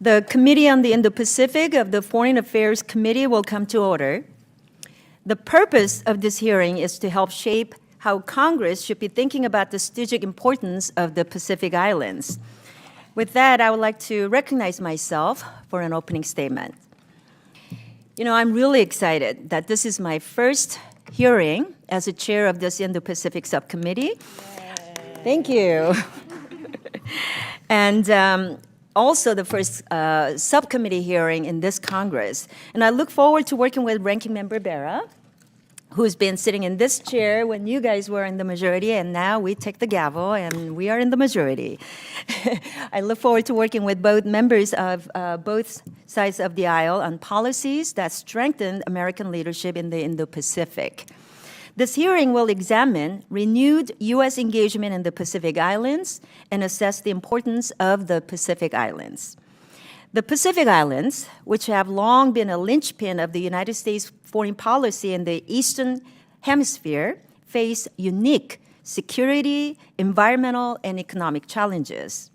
The Committee on the Indo-Pacific of the Foreign Affairs Committee will come to order. The purpose of this hearing is to help shape how Congress should be thinking about the strategic importance of the Pacific Islands. With that, I would like to recognize myself for an opening statement. You know, I'm really excited that this is my first hearing as a chair of this Indo-Pacific subcommittee. Yay. Thank you. And also the first subcommittee hearing in this Congress. And I look forward to working with Ranking Member Bera, who's been sitting in this chair when you guys were in the majority, and now we take the gavel and we are in the majority. I look forward to working with both members of both sides of the aisle on policies that strengthen American leadership in the Indo-Pacific. This hearing will examine renewed U.S. engagement in the Pacific Islands and assess the importance of the Pacific Islands. The Pacific Islands, which have long been a linchpin of the United States foreign policy in the Eastern Hemisphere, face unique security, environmental, and economic challenges.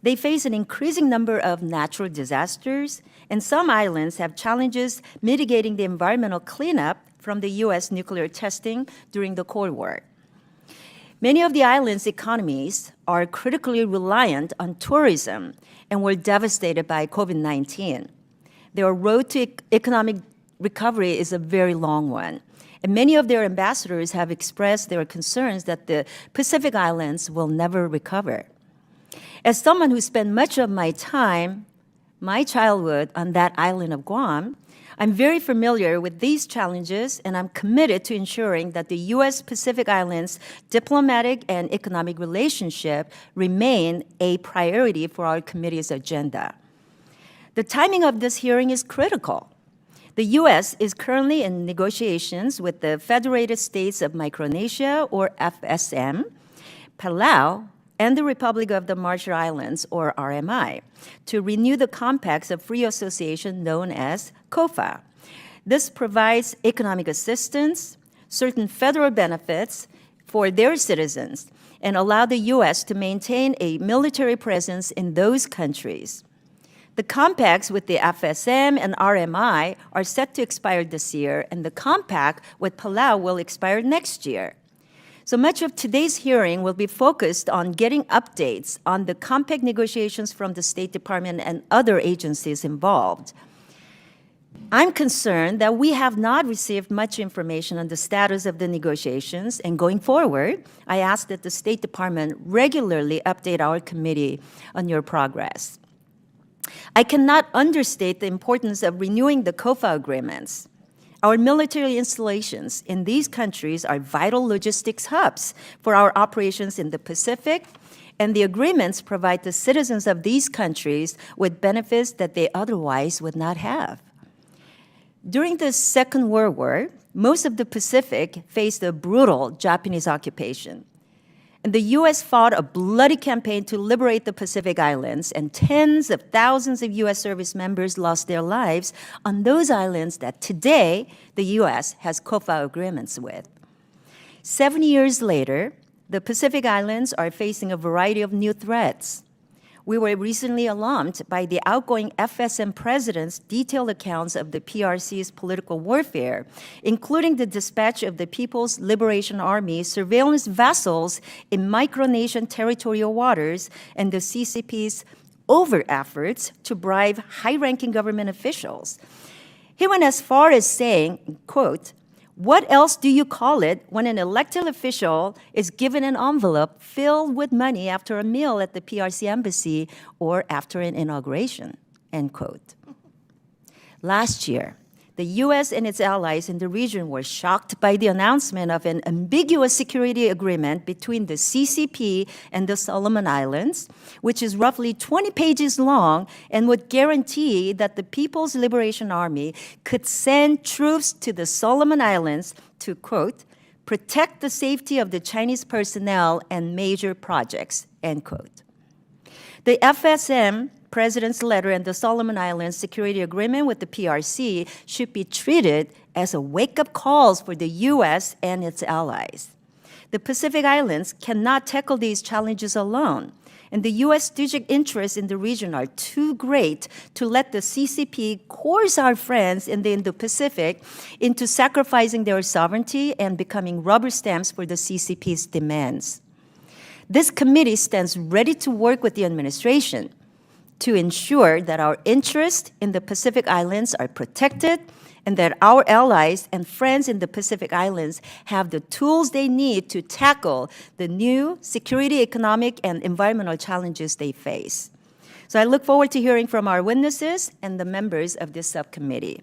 They face an increasing number of natural disasters, and some islands have challenges mitigating the environmental cleanup from the U.S. nuclear testing during the Cold War. Many of the islands' economies are critically reliant on tourism and were devastated by COVID-19. Their road to economic recovery is a very long one, and many of their ambassadors have expressed their concerns that the Pacific Islands will never recover. As someone who spent much of my time, my childhood, on that island of Guam, I'm very familiar with these challenges, and I'm committed to ensuring that the U.S. Pacific Islands diplomatic and economic relationship remain a priority for our committee's agenda. The timing of this hearing is critical. The U.S. is currently in negotiations with the Federated States of Micronesia, or FSM, Palau, and the Republic of the Marshall Islands, or RMI, to renew the compacts of free association known as COFA. This provides economic assistance, certain federal benefits for their citizens, and allow the U.S. to maintain a military presence in those countries. The compacts with the FSM and RMI are set to expire this year, and the compact with Palau will expire next year. So much of today's hearing will be focused on getting updates on the compact negotiations from the State Department and other agencies involved. I'm concerned that we have not received much information on the status of the negotiations, and going forward, I ask that the State Department regularly update our committee on your progress. I cannot understate the importance of renewing the COFA agreements. Our military installations in these countries are vital logistics hubs for our operations in the Pacific, and the agreements provide the citizens of these countries with benefits that they otherwise would not have. During the Second World War, most of the Pacific faced a brutal Japanese occupation. And the U.S. fought a bloody campaign to liberate the Pacific Islands, and tens of thousands of U.S. service members lost their lives on those islands that today the U.S. has COFA agreements with. 70 years later, the Pacific Islands are facing a variety of new threats. We were recently alarmed by the outgoing FSM president's detailed accounts of the PRC's political warfare, including the dispatch of the People's Liberation Army surveillance vessels in Micronesian territorial waters and the CCP's overt efforts to bribe high-ranking government officials. He went as far as saying, quote, "What else do you call it when an elected official is given an envelope filled with money after a meal at the PRC embassy or after an inauguration?" End quote. Last year, the U.S. and its allies in the region were shocked by the announcement of an ambiguous security agreement between the CCP and the Solomon Islands, which is roughly 20 pages long and would guarantee that the People's Liberation Army could send troops to the Solomon Islands to, quote, "protect the safety of the Chinese personnel and major projects," end quote. The FSM President's letter and the Solomon Islands security agreement with the PRC should be treated as a wake-up call for the U.S. and its allies. The Pacific Islands cannot tackle these challenges alone, And the U.S. strategic interests in the region are too great to let the CCP coerce our friends in the Indo-Pacific into sacrificing their sovereignty and becoming rubber stamps for the CCP's demands. This committee stands ready to work with the administration to ensure that our interests in the Pacific Islands are protected and that our allies and friends in the Pacific Islands have the tools they need to tackle the new security, economic, and environmental challenges they face. So I look forward to hearing from our witnesses and the members of this subcommittee.